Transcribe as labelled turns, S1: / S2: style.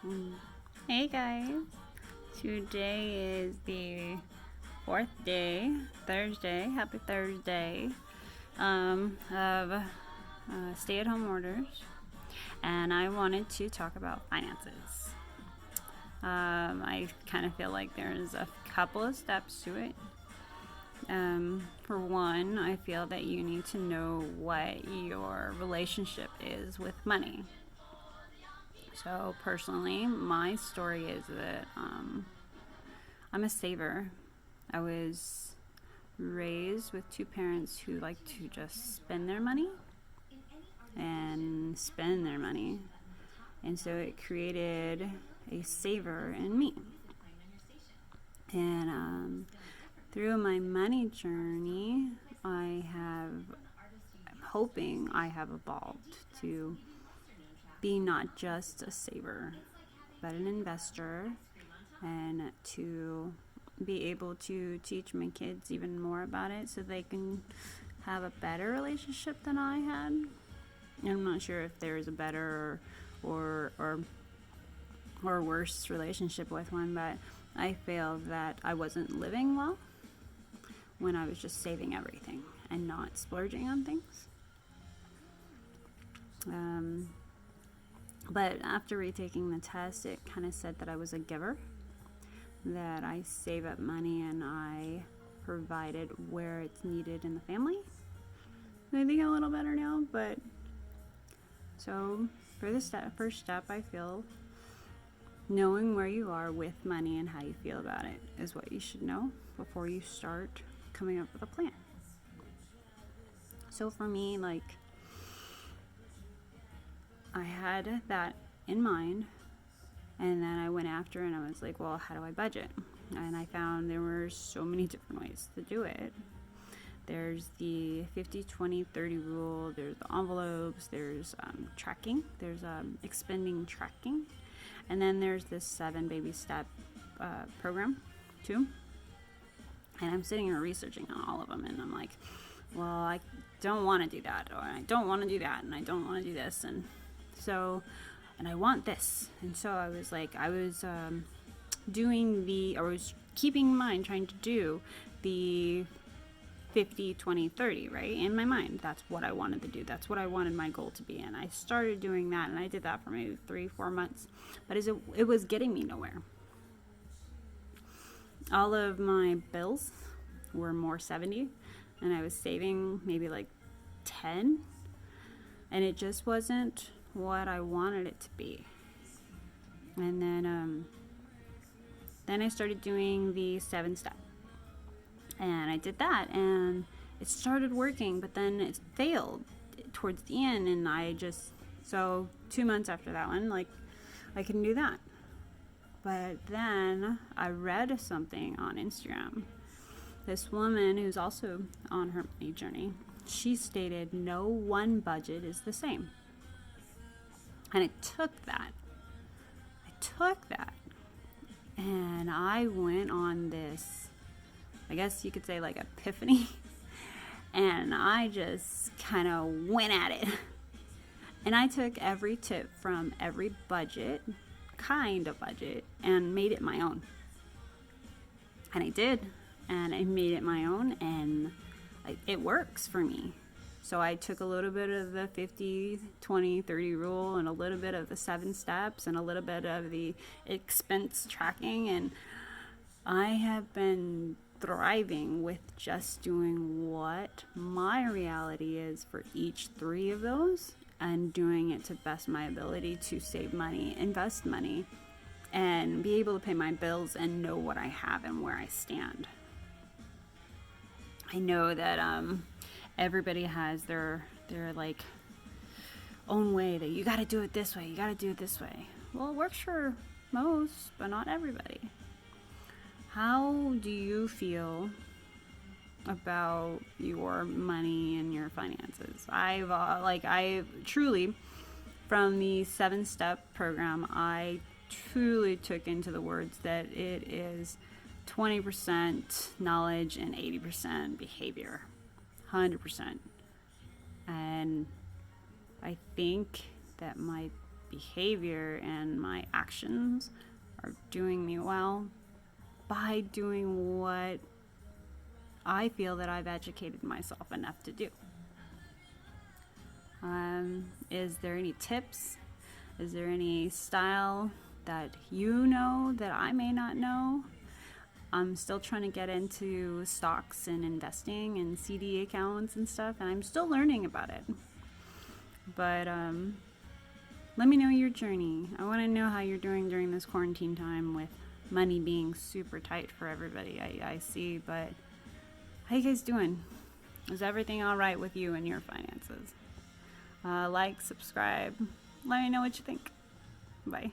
S1: Mm. Hey guys, today is the fourth day, Thursday. Happy Thursday of stay-at-home orders, and I wanted to talk about finances. I kind of feel like there's a couple of steps to it. For one, I feel that you need to know what your relationship is with money. So, personally, my story is that I'm a saver. I was raised with two parents who like to just spend their money and spend their money. And so it created a saver in me. And through my money journey, I'm hoping I have evolved to be not just a saver, but an investor, and to be able to teach my kids even more about it so they can have a better relationship than I had. And I'm not sure if there's a better or worse relationship with one, but I feel that I wasn't living well when I was just saving everything and not splurging on things. Um, but after retaking the test, it kind of said that I was a giver, that I save up money and I provide it where it's needed in the family. I think a little better now, but so for the first step, I feel knowing where you are with money and how you feel about it is what you should know before you start coming up with a plan. So for me, like, I had that in mind, and then I went after and I was like, well, how do I budget? And I found there were so many different ways to do it. There's the 50, 20, 30 rule, there's the envelopes, there's tracking, there's expending tracking, and then there's this 7 baby step program too. And I'm sitting here researching on all of them, and I'm like, well, I don't want to do that, or I don't want to do that, and I don't want to do this, and so, and I want this. And so I was like, I was keeping in mind, trying to do the 50, 20, 30, right? In my mind, that's what I wanted to do. That's what I wanted my goal to be. And I started doing that, and I did that for maybe 3-4 months. But it was getting me nowhere. All of my bills were more 70, and I was saving maybe like 10. And it just wasn't what I wanted it to be. And then I started doing the 7 step. And I did that, and it started working, but then it failed towards the end, and so 2 months after that one, like, I can do that. But then I read something on Instagram. This woman who's also on her money journey, she stated no one budget is the same. And I took that, and I went on this, I guess you could say, like, epiphany. And I just kind of went at it. And I took every tip from every kind of budget, and made it my own. And I did. And I made it my own, and it works for me. So I took a little bit of the 50, 20, 30 rule, and a little bit of the 7 steps, and a little bit of the expense tracking, and I have been thriving with just doing what my reality is for each 3 of those, and doing it to best my ability to save money, invest money, and be able to pay my bills and know what I have and where I stand. I know that everybody has their like own way that you got to do it this way, you got to do it this way. Well, it works for most, but not everybody. How do you feel about your money and your finances? I truly, from the 7-step program, I truly took into the words that it is 20% knowledge and 80% behavior. 100%. And I think that my behavior and my actions are doing me well by doing what I feel that I've educated myself enough to do. Is there any tips? Is there any style that you know that I may not know? I'm still trying to get into stocks and investing and CD accounts and stuff, and I'm still learning about it. But let me know your journey. I want to know how you're doing during this quarantine time with money being super tight for everybody. I see, but how you guys doing? Is everything all right with you and your finances? Like, subscribe. Let me know what you think. Bye.